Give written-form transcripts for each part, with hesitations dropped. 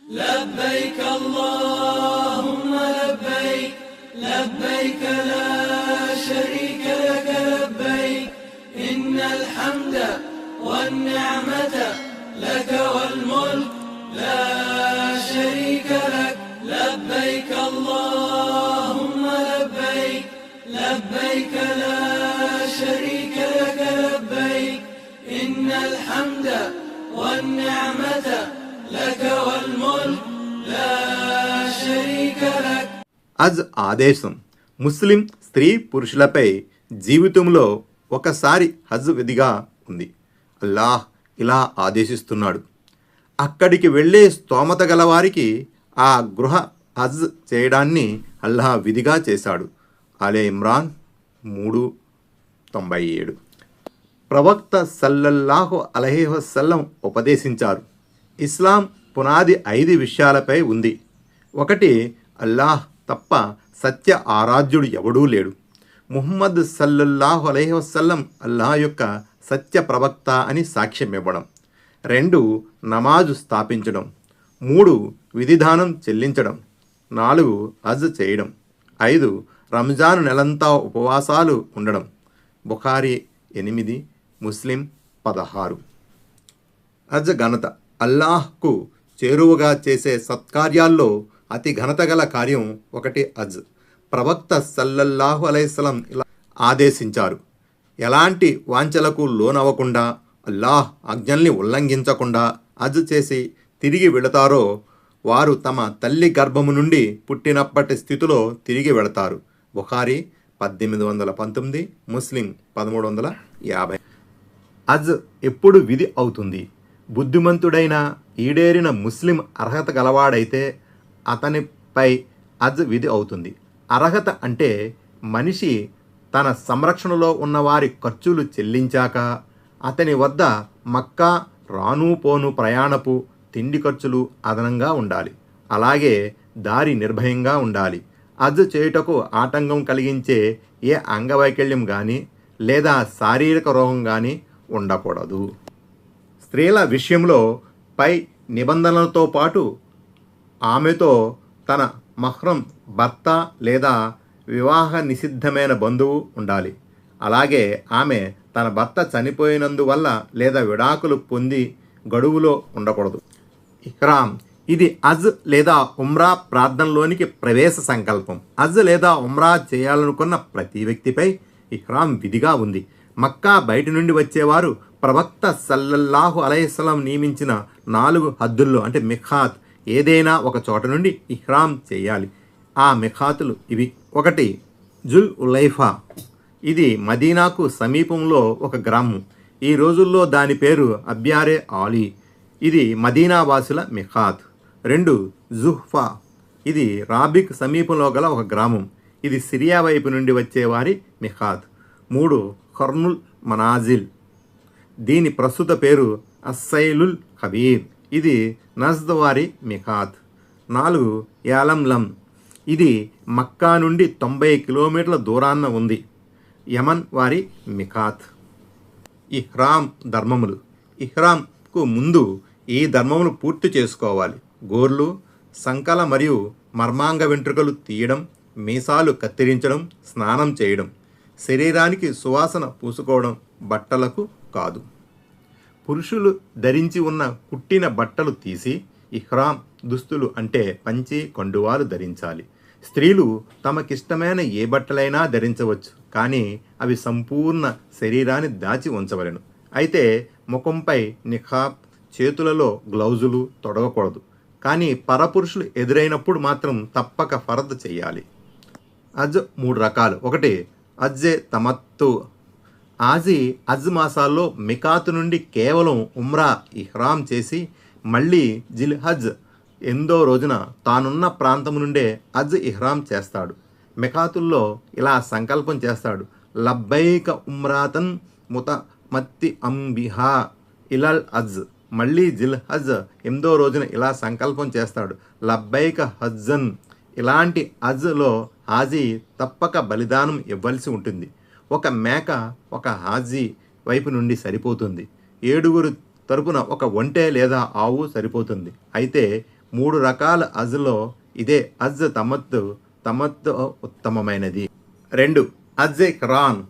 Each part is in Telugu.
لبيك اللهم لبيك لبيك لا شريك لك لبيك إن الحمد والنعمة لك والملك لا شريك لك لبيك اللهم لبيك لبيك لا شريك لك لبيك إن الحمد والنعمة لك والملك لا شريك لك. అజ్ ఆదేశం ముస్లిం స్త్రీ పురుషులపై జీవితంలో ఒకసారి హజ్ విధిగా ఉంది. అల్లాహ్ ఇలా ఆదేశిస్తున్నాడు, అక్కడికి వెళ్ళే స్తోమత గలవారికి ఆ గృహ హజ్ చేయడాన్ని అల్లాహ్ విధిగా చేశాడు. అలే ఇమ్రాన్ 3:97. ప్రవక్త సల్లల్లాహు అలైహి వసల్లం ఉపదేశించారు, ఇస్లాం పునాది 5 విషయాలపై ఉంది. 1, అల్లాహ్ తప్ప సత్య ఆరాధ్యుడు ఎవడూ లేడు. ముహమ్మద్ సల్లల్లాహు అలైహి వసల్లం అల్లాహ్ యొక్క సత్య ప్రవక్త అని సాక్ష్యం ఇవ్వడం. 2, నమాజు స్థాపించడం. 3, విధిదానం చెల్లించడం. 4, హజ్ చేయడం. 5, రంజాను నెలంతా ఉపవాసాలు ఉండడం. బుఖారీ 8, ముస్లిం 16. హజ్ ఘనత. అల్లాహ్కు చేరువగా చేసే సత్కార్యాల్లో అతి ఘనత గల కార్యం 1 హజ్. ప్రవక్త సల్లల్లాహు అలైహిస్సలాం ఇలా ఆదేశించారు, ఎలాంటి వాంఛలకు లోనవ్వకుండా, అల్లాహ్ ఆజ్ఞల్ని ఉల్లంఘించకుండా హజ్ చేసి తిరిగి వెళతారో వారు తమ తల్లి గర్భము నుండి పుట్టినప్పటి స్థితిలో తిరిగి వెళతారు. బుఖారీ 1819, ముస్లిం 1350. హజ్ ఎప్పుడు విధి అవుతుంది? బుద్ధిమంతుడైన ఈడేరిన ముస్లిం అర్హత గలవాడైతే అతనిపై హజ్ విధి అవుతుంది. అర్హత అంటే మనిషి తన సంరక్షణలో ఉన్నవారి ఖర్చులు చెల్లించాక అతని వద్ద మక్కా రాను పోను ప్రయాణపు తిండి ఖర్చులు అదనంగా ఉండాలి. అలాగే దారి నిర్భయంగా ఉండాలి. హజ్ చేయుటకు ఆటంకం కలిగించే ఏ అంగవైకల్యం కానీ లేదా శారీరక రోగం కానీ ఉండకూడదు. స్త్రీల విషయంలో పై నిబంధనలతో పాటు ఆమెతో తన మహ్రం భర్త లేదా వివాహ నిషిద్ధమైన బంధువు ఉండాలి. అలాగే ఆమె తన భర్త చనిపోయినందువల్ల లేదా విడాకులు పొంది గడువులో ఉండకూడదు. ఇహ్రామ్. ఇది హజ్ లేదా ఉమ్రా ప్రార్థనలోనికి ప్రవేశ సంకల్పం. హజ్ లేదా ఉమ్రా చేయాలనుకున్న ప్రతి వ్యక్తిపై ఇహ్రామ్ విధిగా ఉంది. మక్కా బయట నుండి వచ్చేవారు ప్రవక్త సల్లల్లాహు అలైహిస్సలాం నియమించిన 4 హద్దుల్లో అంటే మిఖాత్ ఏదైనా ఒక చోట నుండి ఇహ్రామ్ చేయాలి. ఆ మిఖాతులు ఇవి. 1, జుల్ ఉలైఫా. ఇది మదీనాకు సమీపంలో ఒక గ్రామం. ఈ రోజుల్లో దాని పేరు అబ్యారే ఆలీ. ఇది మదీనా వాసుల మిఖాత్. 2, జుహ్ఫా. ఇది రాబిక్ సమీపంలో గల ఒక గ్రామం. ఇది సిరియా వైపు నుండి వచ్చేవారి మిఖాత్. 3, ఖర్నుల్ మనాజిల్. దీని ప్రస్తుత పేరు అస్సైలుల్ కబీర్. ఇది నజ్ద్ వారి మిఖాత్. 4, యాలంలం. ఇది మక్కా నుండి 90 కిలోమీటర్ల దూరాన్న ఉంది. యమన్ వారి మిఖాత్. ఇహ్రామ్ ధర్మములు. ఇహ్రామ్కు ముందు ఈ ధర్మములు పూర్తి చేసుకోవాలి. గోర్లు, సంకల మరియు మర్మాంగ వెంట్రుకలు తీయడం, మీసాలు కత్తిరించడం, స్నానం చేయడం, శరీరానికి సువాసన పూసుకోవడం, బట్టలకు కాదు. పురుషులు ధరించి ఉన్న కుట్టిన బట్టలు తీసి ఇహ్రామ్ దుస్తులు అంటే పంచి కండువాలు ధరించాలి. స్త్రీలు తమకిష్టమైన ఏ బట్టలైనా ధరించవచ్చు, కానీ అవి సంపూర్ణ శరీరాన్ని దాచి ఉంచవలెను. అయితే ముఖంపై నిఖాబ్, చేతులలో గ్లౌజులు తొడగకూడదు. కానీ పరపురుషులు ఎదురైనప్పుడు మాత్రం తప్పక ఫరద్ చేయాలి. హజ్ 3 రకాలు. 1, హజ్జే తమత్తు. హజ్ మాసాల్లో మికాతు నుండి కేవలం ఉమ్రా ఇహ్రామ్ చేసి మళ్ళీ జిల్హజ్ 8వ రోజున తానున్న ప్రాంతం నుండే హజ్ ఇహ్రామ్ చేస్తాడు. మికాతుల్లో ఇలా సంకల్పం చేస్తాడు, లబ్బైక ఉమ్రాతన్ ముతమత్తి అంబిహా ఇలల్ హజ్. మళ్ళీ జిల్హజ్ 8వ రోజున ఇలా సంకల్పం చేస్తాడు, లబ్బైక హజ్జన్. ఇలాంటి హజ్లో హాజీ తప్పక బలిదానం ఇవ్వాల్సి ఉంటుంది. ఒక మేక ఒక హాజీ వైపు నుండి సరిపోతుంది. 7 తరపున ఒక ఒంటె లేదా ఆవు సరిపోతుంది. అయితే 3 రకాల హజ్లో ఇదే హజ్ తమత్తు ఉత్తమమైనది. 2. హజ్జే ఖిరాన్.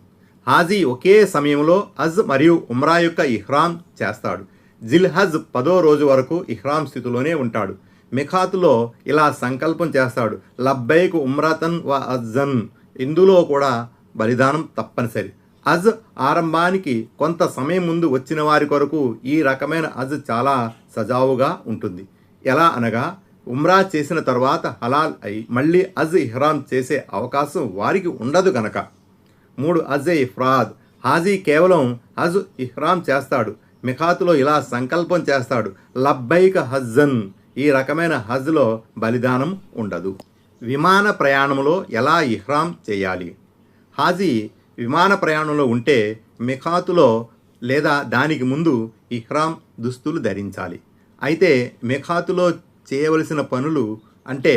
హాజీ ఒకే సమయంలో హజ్ మరియు ఉమ్రా యొక్క ఇహ్రాం చేస్తాడు. జిల్హజ్ 10వ రోజు వరకు ఇహ్రాం స్థితిలోనే ఉంటాడు. మిఖాతులో ఇలా సంకల్పం చేస్తాడు, లబ్బైక్ ఉమ్రతన్ వ హజ్జన్. ఇందులో కూడా బలిదానం తప్పనిసరి. హజ్ ఆరంభానికి కొంత సమయం ముందు వచ్చిన వారి కొరకు ఈ రకమైన హజ్ చాలా సజావుగా ఉంటుంది. ఎలా అనగా, ఉమ్రా చేసిన తర్వాత హలాల్ అయి మళ్ళీ హజ్ ఇహ్రాం చేసే అవకాశం వారికి ఉండదు గనక. 3. హజ్ ఇఫ్రాద్. హాజీ కేవలం హజ్ ఇహ్రాం చేస్తాడు. మిఖాతులో ఇలా సంకల్పం చేస్తాడు, లబ్బైక హజ్జన్. ఈ రకమైన హజ్లో బలిదానం ఉండదు. విమాన ప్రయాణంలో ఎలా ఇహ్రాం చేయాలి? హాజీ విమాన ప్రయాణంలో ఉంటే మిఖాతులో లేదా దానికి ముందు ఇహ్రాం దుస్తులు ధరించాలి. అయితే మిఖాతులో చేయవలసిన పనులు అంటే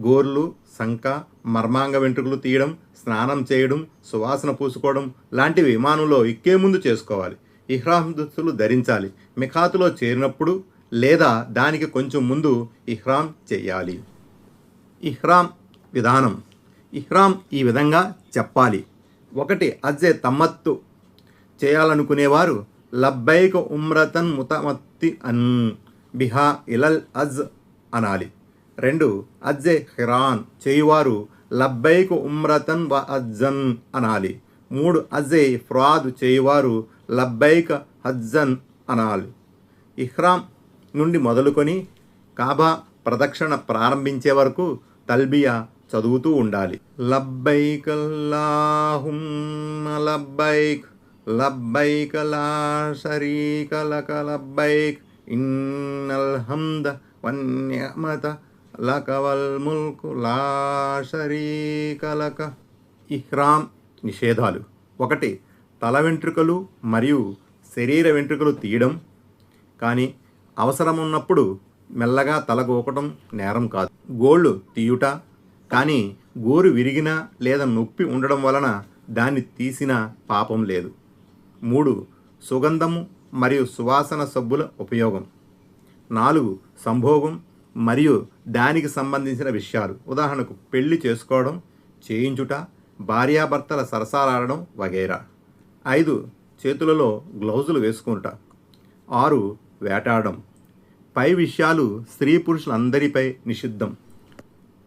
గోర్లు, సంక, మర్మాంగ వెంట్రుకలు తీయడం, స్నానం చేయడం, సువాసన పూసుకోవడం లాంటివి విమానంలో ఎక్కే ముందు చేసుకోవాలి. ఇహ్రాం దుస్తులు ధరించాలి. మిఖాతులో చేరినప్పుడు లేదా దానికి కొంచెం ముందు ఇహ్రాం చేయాలి. ఇహ్రాం విధానం. ఇహ్రాం ఈ విధంగా చెప్పాలి. 1. హజ్జే తమత్తు. చేయాలనుకునేవారు లబ్బైక ఉమ్రతన్ ముతమత్తి అన్ బిహా ఇలల్ హజ్ అనాలి. 2. హజ్జే ఖిరాన్. చేయువారు లబ్బైక ఉమ్రతన్ వ హజ్జన్ అనాలి. 3. హజ్జే ఇఫ్రాద్. చేయువారు లబ్బైక హజ్జన్ అనాలి. ఇహ్రాం నుండి మొదలుకొని కాబా ప్రదక్షిణ ప్రారంభించే వరకు తల్బియా చదువుతూ ఉండాలి. లబ్బైక్ అల్లాహుమ్మ లబ్బైక్ లబ్బైక లా షరీక లక లబ్బైక్ ఇన్నల్ హమ్ద వన్నిఅమత లక వల్ ముల్కు లా షరీక లక. ఇహ్రాం నిషేధాలు. 1. తల వెంట్రుకలు మరియు శరీర వెంట్రుకలు తీయడం, కానీ అవసరమున్నప్పుడు మెల్లగా తల గోకటం నేరం కాదు. గోళ్ళు తీయుట, కానీ గోరు విరిగినా లేదా నొప్పి ఉండడం వలన దాన్ని తీసినా పాపం లేదు. 3. సుగంధము మరియు సువాసన సబ్బుల ఉపయోగం. 4. సంభోగం మరియు దానికి సంబంధించిన విషయాలు, ఉదాహరణకు పెళ్లి చేసుకోవడం, చేయించుట, భార్యాభర్తల సరసాలాడడం వగైరా. 5. చేతులలో గ్లౌజులు వేసుకుంట. 6. వేటాడడం. పై విషయాలు స్త్రీ పురుషులందరిపై నిషిద్ధం.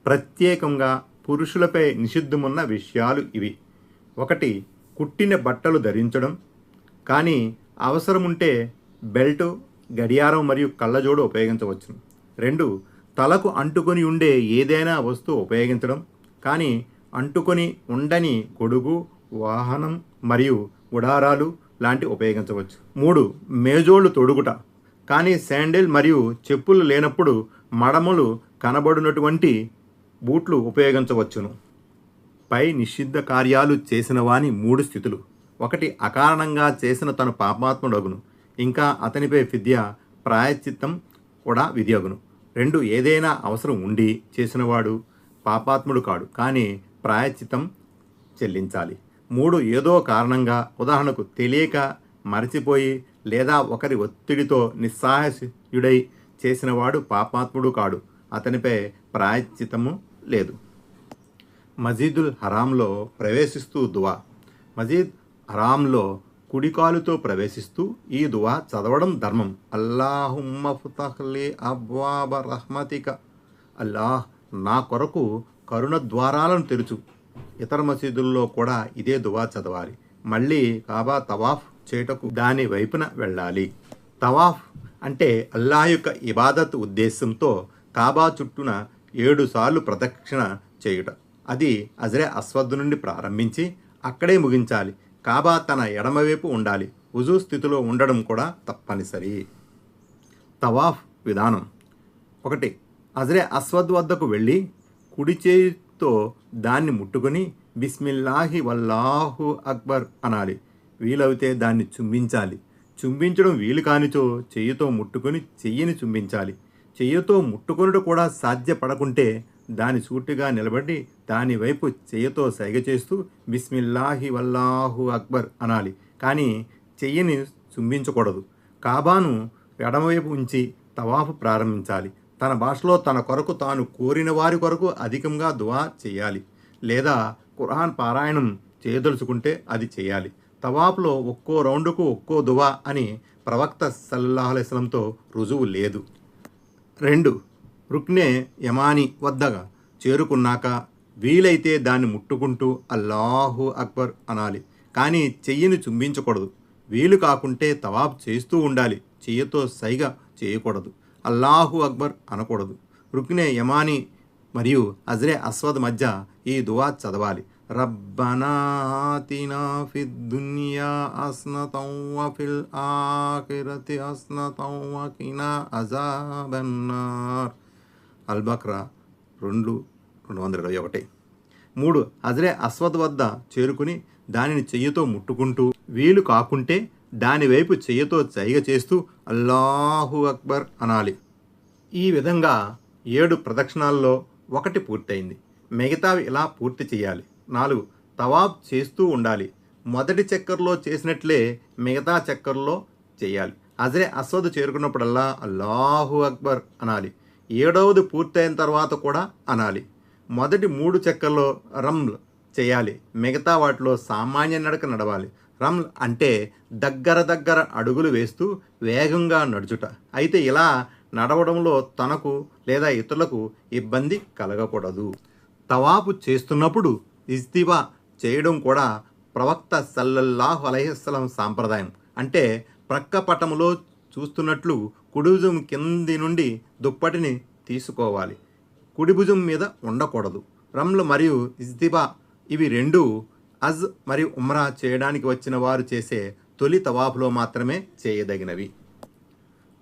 ప్రత్యేకంగా పురుషులపై నిషిద్ధమున్న విషయాలు ఇవి. 1. కుట్టిన బట్టలు ధరించడం, కానీ అవసరముంటే బెల్టు, గడియారం మరియు కళ్ళజోడు ఉపయోగించవచ్చు. 2. తలకు అంటుకొని ఉండే ఏదైనా వస్తువు ఉపయోగించడం, కానీ అంటుకొని ఉండని గొడుగు, వాహనం మరియు గుడారాలు లాంటివి ఉపయోగించవచ్చు. 3. మేజోళ్ళు తొడుగుట, కానీ శాండిల్ మరియు చెప్పులు లేనప్పుడు మడమలు కనబడినటువంటి బూట్లు ఉపయోగించవచ్చును. పై నిషిద్ధ కార్యాలు చేసిన వాని 3 స్థితులు. 1. అకారణంగా చేసిన తను పాపాత్ముడగును, ఇంకా అతనిపై ఫిద్య ప్రాయశ్చిత్తం కూడా విధియగును. 2. ఏదైనా అవసరం ఉండి చేసినవాడు పాపాత్ముడు కాడు, కానీ ప్రాయశ్చిత్తం చెల్లించాలి. 3. ఏదో కారణంగా, ఉదాహరణకు తెలియక, మరచిపోయి లేదా ఒకరి ఒత్తిడితో నిస్సహాయుడై చేసినవాడు పాపాత్ముడు కాడు, అతనిపై ప్రాయశ్చిత్తము లేదు. మజీదుల్ హరాంలో ప్రవేశిస్తూ దువా. మజీద్ హరాంలో కుడికాలుతో ప్రవేశిస్తూ ఈ దువా చదవడం ధర్మం. అల్లాహుమ్మ ఫుతహ్లీ అబ్వాబ రహ్మతిక. అల్లాహ్, నా కొరకు కరుణ ద్వారాలను తెరుచు. ఇతర మసీదుల్లో కూడా ఇదే దువా చదవాలి. మళ్ళీ కాబా తవాఫ్ చేయుటకు దాని వైపున వెళ్ళాలి. తవాఫ్ అంటే అల్లాహ్ యొక్క ఇబాదత్ ఉద్దేశంతో కాబా చుట్టూన 7 సార్లు ప్రదక్షిణ చేయుట. అది హజరే అస్వద్ నుండి ప్రారంభించి అక్కడే ముగించాలి. కాబా తన ఎడమవైపు ఉండాలి. వుజూ స్థితిలో ఉండడం కూడా తప్పనిసరి. తవాఫ్ విధానం. 1. హజరే అస్వద్ వద్దకు వెళ్ళి కుడి చేతితో దాన్ని ముట్టుకొని బిస్మిల్లాహి వల్లాహు అక్బర్ అనాలి. వీలైతే దాన్ని చుంబించాలి. చుంబించడం వీలు కానిచో చెయ్యితో ముట్టుకొని చెయ్యిని చుంబించాలి. చెయ్యితో ముట్టుకొనుట కూడా సాధ్యపడకుంటే దాని సూటిగా నిలబడి దాని వైపు చెయ్యతో సైగ చేస్తూ బిస్మిల్లాహి వల్లాహు అక్బర్ అనాలి. కానీ చెయ్యిని చుంబించకూడదు. కాబాను ఎడమవైపు ఉంచి తవాఫు ప్రారంభించాలి. తన భాషలో తన కొరకు తాను కోరిన వారి కొరకు అధికంగా దువా చేయాలి. లేదా ఖురాన్ పారాయణం చేయదలుచుకుంటే అది చేయాలి. తవాఫ్లో ఒక్కో రౌండుకు ఒక్కో దువా అని ప్రవక్త సల్లల్లాహు అలైహి వసల్లంతో రుజువు లేదు. 2. రుక్నే యమాని వద్దగా చేరుకున్నాక వీలైతే దాన్ని ముట్టుకుంటూ అల్లాహు అక్బర్ అనాలి. కానీ చెయ్యిని చుంబించకూడదు. వీలు కాకుంటే తవాఫ్ చేస్తూ ఉండాలి. చెయ్యితో సైగ చేయకూడదు. అల్లాహు అక్బర్ అనకూడదు. రుక్నే యమాని మరియు హజరే అస్వద్ మధ్య ఈ దువా చదవాలి. రబ్బనా ఆతినా ఫిద్ దునియా హసనతం వ ఫిల్ ఆఖిరతి హసనతం వ కినా అజాబన్నార్. అల్-బక్రా 2:221. 3. హజరే అస్వద్ వద్ద చేరుకుని దానిని చెయ్యితో ముట్టుకుంటూ వీలు కాకుంటే దానివైపు చెయ్యితో సైగ చేస్తూ అల్లాహు అక్బర్ అనాలి. ఈ విధంగా 7 ప్రదక్షిణాల్లో 1 పూర్తయింది. మిగతావి ఇలా పూర్తి చేయాలి. 4. తవాఫ్ చేస్తూ ఉండాలి. మొదటి చక్కర్లో చేసినట్లే మిగతా చక్కర్లో చేయాలి. హజరే అస్వద్ చేరుకున్నప్పుడల్లా అల్లాహు అక్బర్ అనాలి. 7వది పూర్తయిన తర్వాత కూడా అనాలి. మొదటి 3 చక్కర్లో రమ్ల్ చేయాలి. మిగతా వాటిలో సామాన్య నడక నడవాలి. రమ్ల్ అంటే దగ్గర అడుగులు వేస్తూ వేగంగా నడుచుట. అయితే ఇలా నడవడంలో తనకు లేదా ఇతరులకు ఇబ్బంది కలగకూడదు. తవాఫు చేస్తున్నప్పుడు ఇజ్తివా చేయడం కూడా ప్రవక్త సల్లల్లాహు అలైహి వసల్లం సాంప్రదాయం. అంటే ప్రక్క పటములో చూస్తున్నట్లు కుడి భుజం కింది నుండి దుప్పటిని తీసుకోవాలి. కుడి భుజం మీద ఉండకూడదు. రమ్ల్ మరియు ఇజ్తివా ఇవి 2 హజ్ మరియు ఉమ్రా చేయడానికి వచ్చిన వారు చేసే తొలి తవాఫ్లో మాత్రమే చేయదగినవి.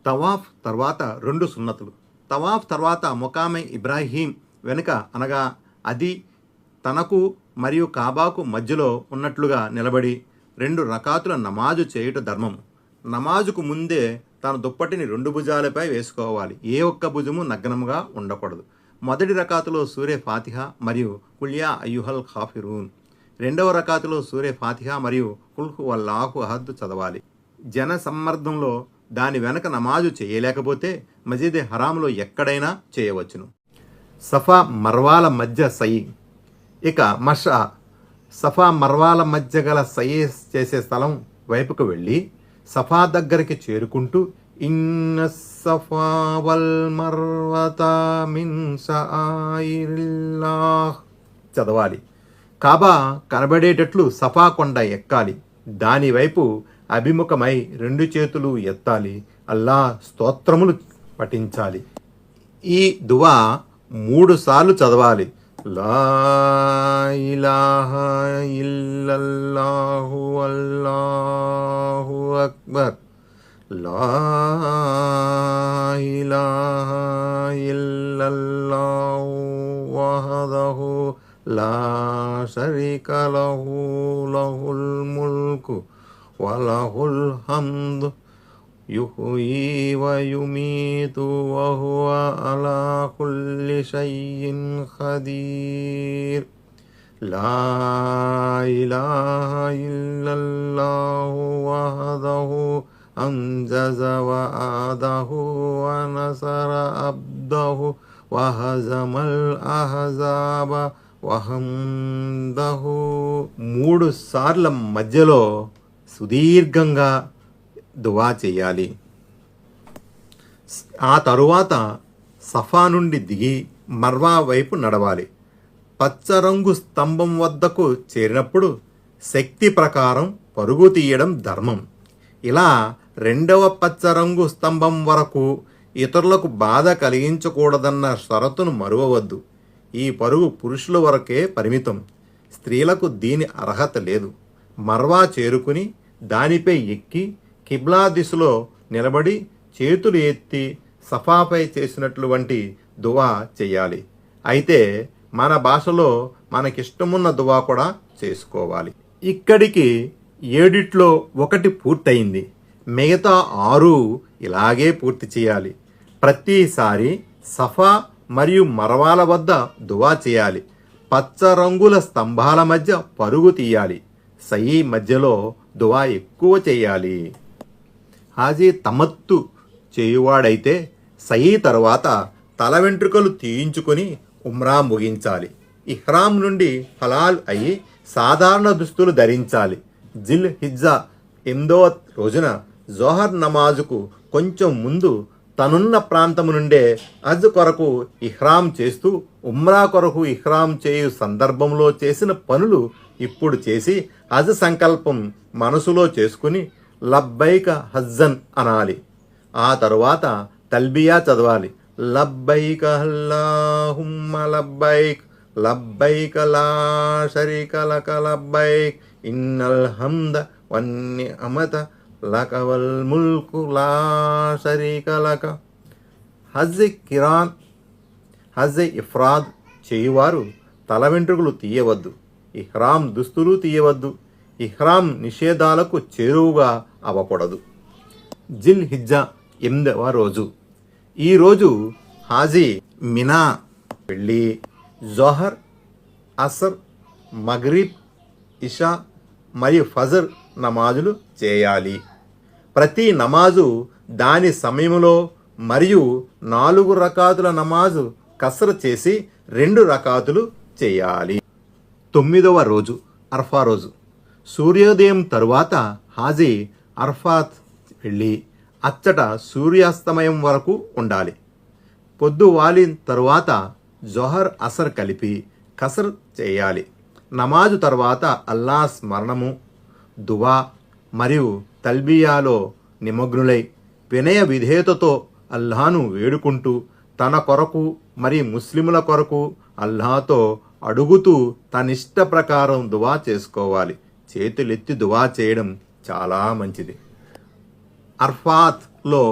తవాఫ్ తర్వాత 2 సున్నతులు. తవాఫ్ తర్వాత ముకామే ఇబ్రాహీం వెనుక అనగా అది తనకు మరియు కాబాకు మధ్యలో ఉన్నట్లుగా నిలబడి 2 రకాతుల నమాజు చేయుట ధర్మం. నమాజుకు ముందే తన దుప్పటిని 2 భుజాలపై వేసుకోవాలి. ఏ ఒక్క భుజము నగ్నంగా ఉండకూడదు. మొదటి రకాతులో సూరే ఫాతిహా మరియు కుల్యా అయ్యుహల్ ఖాఫిరూన్. 2వ రకాతులో సూరే ఫాతిహా మరియు కుల్ హువల్లాహు అహద్ చదవాలి. జన సమ్మర్దంలో దాని వెనక నమాజు చేయలేకపోతే మసీద్ హరాంలో ఎక్కడైనా చేయవచ్చును. సఫా మర్వాల మధ్య సయి. ఇక మషా. సఫా మర్వాల మధ్య గల సయి చేసే స్థలం వైపుకు వెళ్ళి సఫా దగ్గరికి చేరుకుంటూ ఇన్న సఫా వల్ మర్వత మిన్ షఆయిరిల్లాహ్ చదవాలి. కాబా కనబడేటట్లు సఫా కొండ ఎక్కాలి. దానివైపు అభిముఖమై 2 చేతులు ఎత్తాలి. అల్లా స్తోత్రములు పఠించాలి. ఈ దువా 3 సార్లు చదవాలి. లా ఇలాహా ఇల్లల్లాహు అల్లాహు అక్బర్. లా ఇలాహా ఇల్లల్లాహు వహదహు లా షరీక లహు లహుల్ ముల్కు వలహుల్ హమ్దు యుహ్యీ వయుమీతు వహువ అలా కుల్లి షైఇన్ ఖదీర్. లా ఇలాహా ఇల్లల్లాహు వహదహు అంజజ వఆదహు వనసర అబ్దహు వహజమల్ అహజాబ వహందహు. 3 సార్ల మధ్యలో సుదీర్ఘంగా దువా చేయాలి. ఆ తరువాత సఫా నుండి దిగి మర్వా వైపు నడవాలి. పచ్చరంగు స్తంభం వద్దకు చేరినప్పుడు శక్తి ప్రకారం పరుగు తీయడం ధర్మం. ఇలా 2వ పచ్చరంగు స్తంభం వరకు ఇతరులకు బాధ కలిగించకూడదన్న షరతును మరువవద్దు. ఈ పరుగు పురుషుల వరకే పరిమితం. స్త్రీలకు దీని అర్హత లేదు. మర్వా చేరుకుని దానిపై ఎక్కి కిబ్లా దిశలో నిలబడి చేతులు ఎత్తి సఫాపై చేసినటువంటి దువా చేయాలి. అయితే మన భాషలో మనకిష్టమున్న దువా కూడా చేసుకోవాలి. ఇక్కడికి 7 1 పూర్తయింది. మిగతా 6 ఇలాగే పూర్తి చేయాలి. ప్రతిసారి సఫా మరియు మరవాల వద్ద దువా చేయాలి. పచ్చ రంగుల స్తంభాల మధ్య పరుగు తీయాలి. సయీ మధ్యలో దువా ఎక్కువ చేయాలి. హాజీ తమత్తు చేయువాడైతే సయీ తర్వాత తల వెంట్రుకలు తీయించుకొని ఉమ్రా ముగించాలి. ఇహ్రాం నుండి హలాల్ అయి సాధారణ దుస్తులు ధరించాలి. జిల్ హిజ్జా 8వ రోజున జోహర్ నమాజుకు కొంచెం ముందు తనున్న ప్రాంతము నుండే హజ్ కొరకు ఇహ్రాం చేస్తూ ఉమ్రా కొరకు ఇహ్రాం చేయు సందర్భంలో చేసిన పనులు ఇప్పుడు చేసి హజ్ సంకల్పం మనసులో చేసుకుని లబ్బైక హజ్జన్ అనాలి. ఆ తరువాత తల్బియా చదవాలి. లబ్బైక అల్లాహుమ్మ లబ్బైక్ లబ్బైక లా షరీక లక లబ్బైక్ ఇన్నల్ హమ్ద వన్నిఅమత లక వల్ ముల్కు లా షరీక లక. హజ్ కిరాన్ హజ్ ఇఫ్రాద్ చేయువారు తల వెంట్రుకలు తీయవద్దు. ఇహ్రాం దుస్తులు తీయవద్దు. ఇహ్రాం నిషేధాలకు చేరువుగా అవ్వకూడదు. జిల్ హిజ్జా 8వ రోజు. ఈరోజు హాజీ మినా వెళ్ళి జోహర్, అసర్, మగ్రిబ్, ఇషా మరియు ఫజర్ నమాజులు చేయాలి. ప్రతి నమాజు దాని సమయంలో మరియు 4 రకాతుల నమాజు కసర చేసి 2 రకాతులు చేయాలి. 9వ రోజు అర్ఫా రోజు. సూర్యోదయం తరువాత హాజీ అర్ఫాత్ వెళ్ళి అచ్చట సూర్యాస్తమయం వరకు ఉండాలి. పొద్దు వాలిన తరువాత జొహర్, అసర్ కలిపి కసర్ చేయాలి. నమాజు తర్వాత అల్లా స్మరణము, దువా మరియు తల్బియాలో నిమగ్నులై వినయ విధేయతతో అల్లాను వేడుకుంటూ తన కొరకు మరి ముస్లిముల కొరకు అల్లాతో అడుగుతూ తనిష్ట ప్రకారం దువా చేసుకోవాలి. చేతులెత్తి దువా చేయడం చాలా మంచిది. అర్ఫాత్లో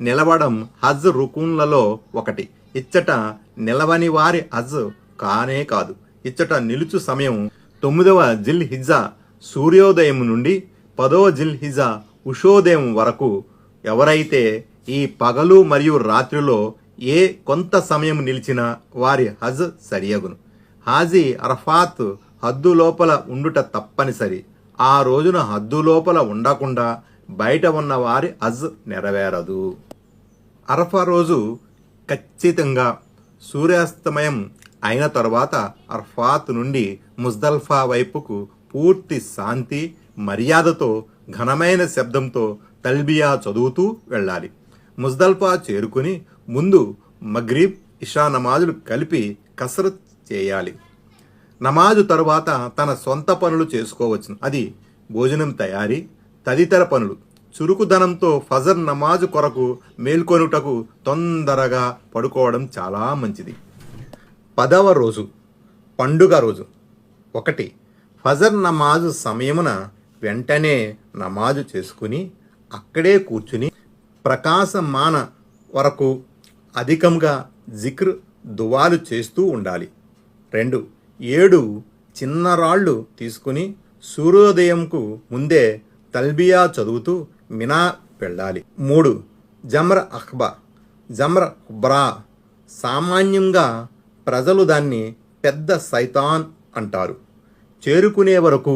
నిలవడం హజ్ రుకున్లలో ఒకటి. ఇచ్చట నిలవని వారి హజ్ కానే కాదు. ఇచ్చట నిలుచు సమయం 9వ జిల్ హిజ్జా సూర్యోదయం నుండి 10వ జిల్ హిజ్జా ఉషోదయం వరకు. ఎవరైతే ఈ పగలు మరియు రాత్రిలో ఏ కొంత సమయం నిలిచినా వారి హజ్ సరియగును. హాజీ అర్ఫాత్ హద్దు లోపల ఉండుట తప్పనిసరి. ఆ రోజున హద్దు లోపల ఉండకుండా బయట ఉన్న వారి హజ్ నెరవేరదు. అరఫా రోజు ఖచ్చితంగా సూర్యాస్తమయం అయిన తరువాత అర్ఫాత్ నుండి ముజ్దల్ఫా వైపుకు పూర్తి శాంతి మర్యాదతో ఘనమైన శబ్దంతో తల్బియా చదువుతూ వెళ్ళాలి. ముజ్దల్ఫా చేరుకుని ముందు మగ్రిబ్, ఇషా నమాజులు కలిపి కసరత్ చేయాలి. నమాజు తరువాత తన సొంత పనులు చేసుకోవచ్చును. అది భోజనం తయారీ తదితర పనులు. చురుకుదనంతో ఫజర్ నమాజు కొరకు మేల్కొనుటకు తొందరగా పడుకోవడం చాలా మంచిది. 10వ రోజు పండుగ రోజు. 1 ఫజర్ నమాజు సమయమున వెంటనే నమాజు చేసుకుని అక్కడే కూర్చుని ప్రకాశమాన వరకు అధికంగా జిక్ర్, దువాలు చేస్తూ ఉండాలి. 2 7 చిన్న రాళ్ళు తీసుకుని సూర్యోదయంకు ముందే తల్బియా చదువుతూ మినా వెళ్ళాలి. 3 జమ్ర అఖ్బా, జమ్ర హుబ్రా. సామాన్యంగా ప్రజలు దాన్ని పెద్ద సైతాన్ అంటారు. చేరుకునే వరకు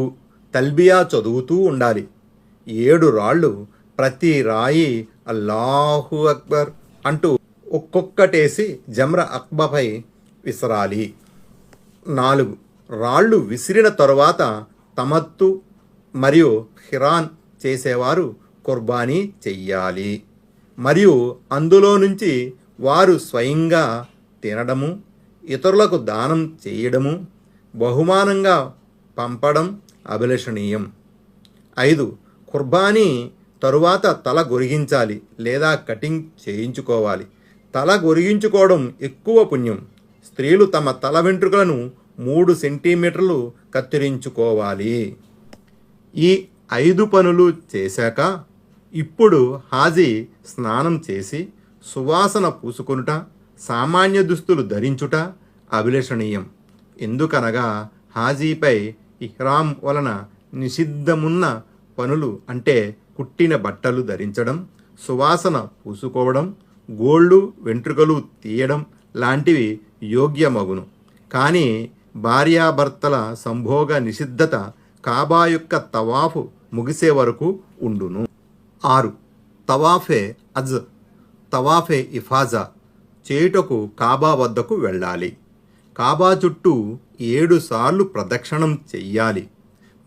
తల్బియా చదువుతూ ఉండాలి. 7 రాళ్ళు ప్రతి రాయి అల్లాహు అక్బర్ అంటూ ఒక్కొక్కటేసి జమ్ర అక్బపై విసరాలి. 4 రాళ్ళు విసిరిన తరువాత తమత్తు మరియు ఖిరాన్ చేసేవారు కుర్బానీ చెయ్యాలి. మరియు అందులో నుంచి వారు స్వయంగా తినడము, ఇతరులకు దానం చేయడము, బహుమానంగా పంపడం అభిలషణీయం. 5 కుర్బానీ తరువాత తల గొరిగించాలి లేదా కటింగ్ చేయించుకోవాలి. తల గొరిగించుకోవడం ఎక్కువ పుణ్యం. స్త్రీలు తమ తల వెంట్రుకలను 3 సెంటీమీటర్లు కత్తిరించుకోవాలి. ఈ 5 పనులు చేశాక ఇప్పుడు హాజీ స్నానం చేసి సువాసన పూసుకొనుట, సామాన్య దుస్తులు ధరించుట అభిలషణీయం. ఎందుకనగా హాజీపై ఇహ్రాం వలన నిషిద్ధమున్న పనులు అంటే కుట్టిన బట్టలు ధరించడం, సువాసన పూసుకోవడం, గోళ్ళు వెంట్రుకలు తీయడం లాంటివి యోగ్యమగును. కానీ భార్యాభర్తల సంభోగ నిషిద్ధత కాబా యొక్క తవాఫు ముగిసే వరకు ఉండును. 6. తవాఫే అజ్, తవాఫే ఇఫాజా చేయుటకు కాబా వద్దకు వెళ్ళాలి. కాబా చుట్టూ 7 సార్లు ప్రదక్షిణం చెయ్యాలి.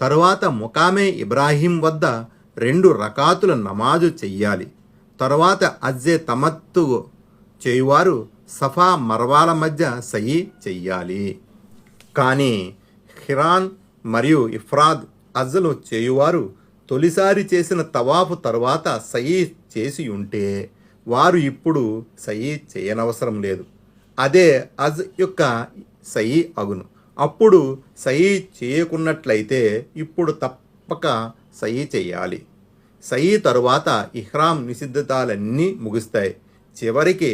తరువాత ముకామే ఇబ్రాహీం వద్ద 2 రకాతుల నమాజు చెయ్యాలి. తరువాత అజ్జే తమత్తు చేయువారు సఫా మర్వాల మధ్య సయి చెయ్యాలి. కానీ ఖిరాన్ మరియు ఇఫ్రాద్ అజ్జలు చేయువారు తొలిసారి చేసిన తవాఫు తరువాత సయి చేసి ఉంటే వారు ఇప్పుడు సయి చేయనవసరం లేదు. అదే అజ్ యొక్క సయి అగును. అప్పుడు సయి చేయకున్నట్లయితే ఇప్పుడు తప్పక సయి చేయాలి. సయి తరువాత ఇహ్రాం నిషిద్ధతలన్నీ ముగుస్తాయి. చివరికి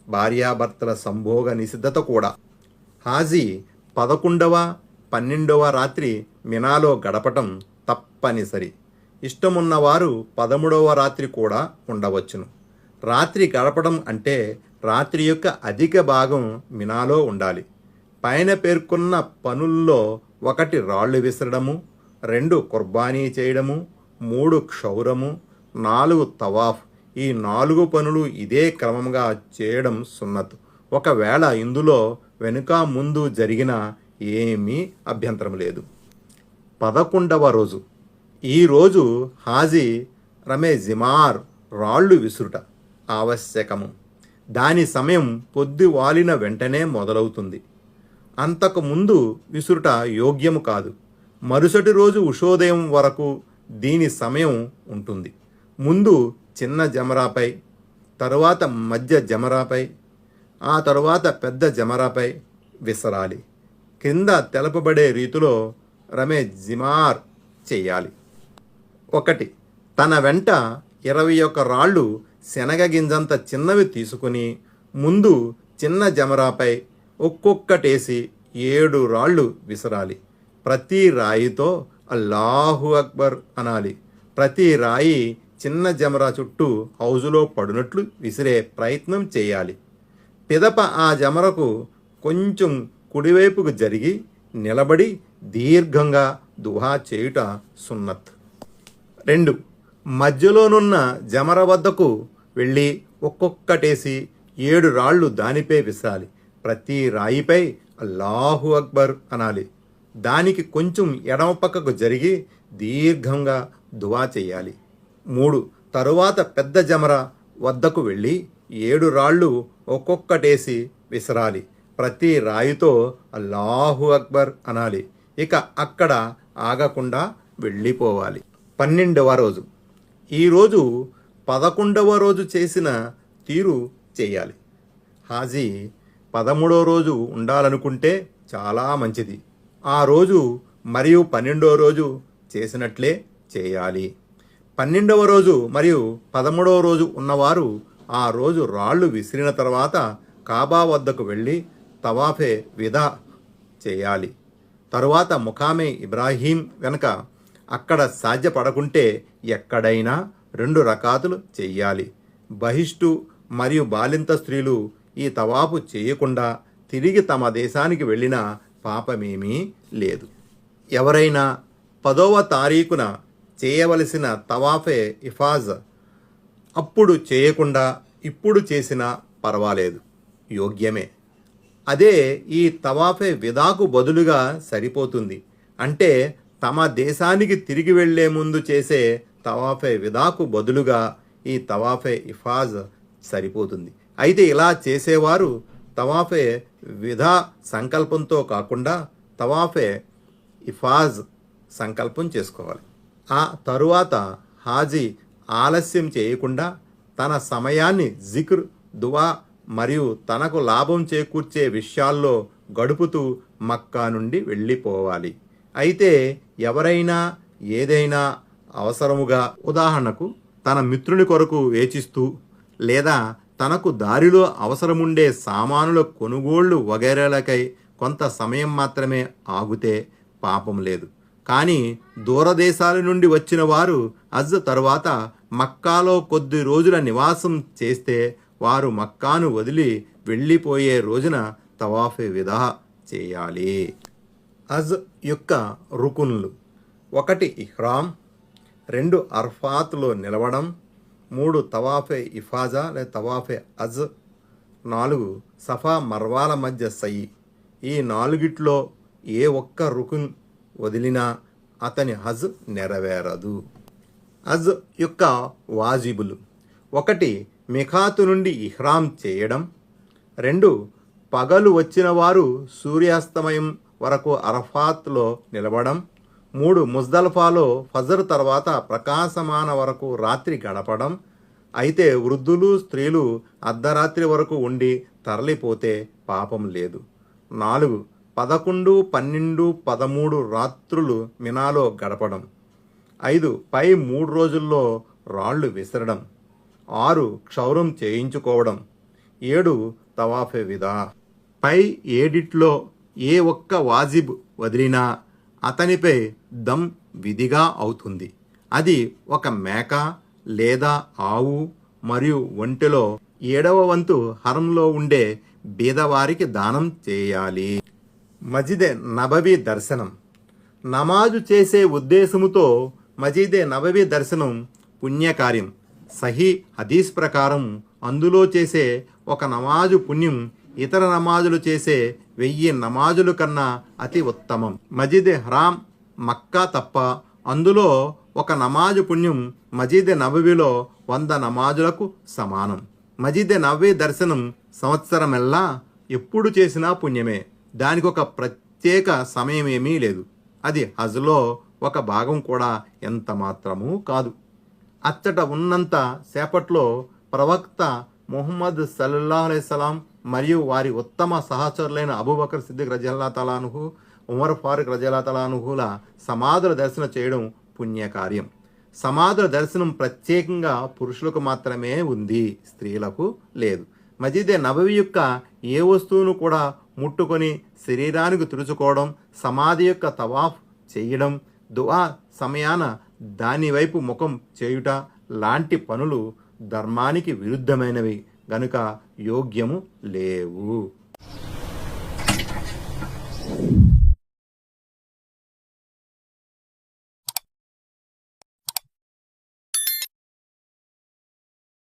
భార్యాభర్తల సంభోగ నిషిద్ధత కూడా. హాజీ 11వ 12వ రాత్రి మినాలో గడపటం తప్పనిసరి. ఇష్టమున్నవారు 13వ రాత్రి కూడా ఉండవచ్చును. రాత్రి గడపడం అంటే రాత్రి యొక్క అధిక భాగం మినాలో ఉండాలి. పైన పేర్కొన్న పనుల్లో 1 రాళ్లు విసరడము, 2 కుర్బానీ చేయడము, 3 క్షౌరము, 4 తవాఫ్. ఈ 4 పనులు ఇదే క్రమంగా చేయడం సున్నత్. ఒకవేళ ఇందులో వెనుక ముందు జరిగిన ఏమీ అభ్యంతరం లేదు. 11వ రోజు. ఈ రోజు హాజీ రమే జిమార్ రాళ్ళు విసురుట ఆవశ్యకము. దాని సమయం పొద్దు వాలిన వెంటనే మొదలవుతుంది. అంతకు ముందు విసురుట యోగ్యము కాదు. మరుసటి రోజు ఉషోదయం వరకు దీని సమయం ఉంటుంది. ముందు చిన్న జమరాపై, తరువాత మధ్య జమరాపై, ఆ తరువాత పెద్ద జమరాపై విసరాలి. క్రింద తెలపబడే రీతిలో రమే జిమార్ చెయ్యాలి. 1. తన వెంట 21 రాళ్ళు శనగ గింజంత చిన్నవి తీసుకుని ముందు చిన్న జమరాపై ఒక్కొక్కటేసి 7 రాళ్ళు విసరాలి. ప్రతి రాయితో అల్లాహు అక్బర్ అనాలి. ప్రతి రాయి చిన్న జమరా చుట్టూ హౌజులో పడినట్లు విసిరే ప్రయత్నం చేయాలి. పిదప ఆ జమరకు కొంచెం కుడివైపుకు జరిగి నిలబడి దీర్ఘంగా దుహా చేయుట సున్నత్. 2. మధ్యలోనున్న జమర వద్దకు వెళ్ళి ఒక్కొక్కటేసి 7 రాళ్ళు దానిపై విసరాలి. ప్రతి రాయిపై అల్లాహు అక్బర్ అనాలి. దానికి కొంచెం ఎడమ పక్కకు జరిగి దీర్ఘంగా దువా చేయాలి. 3. తరువాత పెద్ద జమర వద్దకు వెళ్ళి 7 రాళ్ళు ఒక్కొక్కటేసి విసరాలి. ప్రతి రాయితో అల్లాహు అక్బర్ అనాలి. ఇక అక్కడ ఆగకుండా వెళ్ళిపోవాలి. 12వ రోజు. ఈరోజు 11వ రోజు చేసిన తీరు చేయాలి. హాజీ 13వ రోజు ఉండాలనుకుంటే చాలా మంచిది. ఆ రోజు మరియు 12వ రోజు చేసినట్లే చేయాలి. 12వ రోజు మరియు 13వ రోజు ఉన్నవారు ఆ రోజు రాళ్ళు విసిరిన తర్వాత కాబా వద్దకు వెళ్ళి తవాఫే విదా చేయాలి. తరువాత ముకామే ఇబ్రాహీం వెనుక అక్కడ సాధ్యపడకుంటే ఎక్కడైనా 2 రకాతులు చెయ్యాలి. బహిష్టు మరియు బాలింత స్త్రీలు ఈ తవాఫు చేయకుండా తిరిగి తమ దేశానికి వెళ్ళిన పాపమేమీ లేదు. ఎవరైనా 10వ తారీఖున చేయవలసిన తవాఫే ఇఫాజ్ అప్పుడు చేయకుండా ఇప్పుడు చేసినా పర్వాలేదు, యోగ్యమే. అదే ఈ తవాఫే విదాకు బదులుగా సరిపోతుంది. అంటే తమ దేశానికి తిరిగి వెళ్లే ముందు చేసే తవాఫే విదాకు బదులుగా ఈ తవాఫే ఇఫాజ్ సరిపోతుంది. అయితే ఇలా చేసేవారు తవాఫే విదా సంకల్పంతో కాకుండా తవాఫే ఇఫాజ్ సంకల్పం చేసుకోవాలి. ఆ తరువాత హాజీ ఆలస్యం చేయకుండా తన సమయాన్ని జిక్ర్, దువా మరియు తనకు లాభం చేకూర్చే విషయాల్లో గడుపుతూ మక్కా నుండి వెళ్ళిపోవాలి. అయితే ఎవరైనా ఏదైనా అవసరముగా, ఉదాహరణకు తన మిత్రుని కొరకు వేచిస్తూ లేదా తనకు దారిలో అవసరముండే సామానుల కొనుగోళ్లు వగైరాలకై కొంత సమయం మాత్రమే ఆగితే పాపం లేదు. కానీ దూరదేశాల నుండి వచ్చిన వారు హజ్ తరువాత మక్కాలో కొద్ది రోజుల నివాసం చేస్తే వారు మక్కాను వదిలి వెళ్ళిపోయే రోజున తవాఫే విదా చేయాలి. హజ్ యొక్క రుకున్లు: 1 ఇహ్రాం, 2 అర్ఫాత్లో నిలవడం, 3 తవాఫే ఇఫాజా లేదా తవాఫే హజ్, 4 సఫా మర్వాల మధ్య సయి. ఈ 4గిట్లో ఏ ఒక్క రుకున్ వదిలినా అతని హజ్ నెరవేరదు. హజ్ యొక్క వాజిబులు: 1 మిఖాతు నుండి ఇహ్రాం చేయడం, 2 పగలు వచ్చిన వారు సూర్యాస్తమయం వరకు అరఫాత్లో నిలవడం, 3 ముజ్దల్ఫాలో ఫజర్ తర్వాత ప్రకాశమాన వరకు రాత్రి గడపడం. అయితే వృద్ధులు స్త్రీలు అర్ధరాత్రి వరకు ఉండి తరలిపోతే పాపం లేదు. 4 11, 12, 13 రాత్రులు మినాలో గడపడం. 5 పై 3 రోజుల్లో రాళ్లు విసరడం. 6 క్షౌరం చేయించుకోవడం. 7 తవాఫే విదా. పై 7 ఏ ఒక్క వాజిబ్ వదిలినా అతనిపై దమ్ విధిగా అవుతుంది. అది ఒక మేక లేదా ఆవు మరియు ఒంటెలో 7వ వంతు హరంలో ఉండే బీదవారికి దానం చేయాలి. మజిదే నబవి దర్శనం: నమాజు చేసే ఉద్దేశముతో మజీదే నబవి దర్శనం పుణ్యకార్యం. సహీ హదీస్ ప్రకారం అందులో చేసే ఒక నమాజు పుణ్యం ఇతర నమాజులు చేసే 1000 నమాజుల కన్నా అతి ఉత్తమం. మజీదే హరాం మక్కా తప్ప అందులో ఒక నమాజు పుణ్యం మజీదే నబవిలో 100 నమాజులకు సమానం. మజీదే నబవి దర్శనం సంవత్సరమెల్లా ఎప్పుడు చేసినా పుణ్యమే. దానికి ఒక ప్రత్యేక సమయమేమీ లేదు. అది హజ్లో ఒక భాగం కూడా ఎంత మాత్రమూ కాదు. అచ్చట ఉన్నంత సేపట్లో ప్రవక్త ముహమ్మద్ సల్లల్లాహు అలైహి వసల్లం మరియు వారి ఉత్తమ సహచరులైన అబూబకర్ సిద్దిక్ రజియల్లాహు తఆలా అన్హు, ఉమర్ ఫారూక్ రజియల్లాహు తఆలా అన్హుల సమాధుల దర్శనం చేయడం పుణ్యకార్యం. సమాధుల దర్శనం ప్రత్యేకంగా పురుషులకు మాత్రమే ఉంది, స్త్రీలకు లేదు. మజీదే నబవి యొక్క ఏ వస్తువును కూడా ముట్టుకొని శరీరానికి తుడుచుకోవడం, సమాధి యొక్క తవాఫ్ చేయడం, దుఆ సమయాన దానివైపు ముఖం చేయుట లాంటి పనులు ధర్మానికి విరుద్ధమైనవి గనుక యోగ్యము లేవు.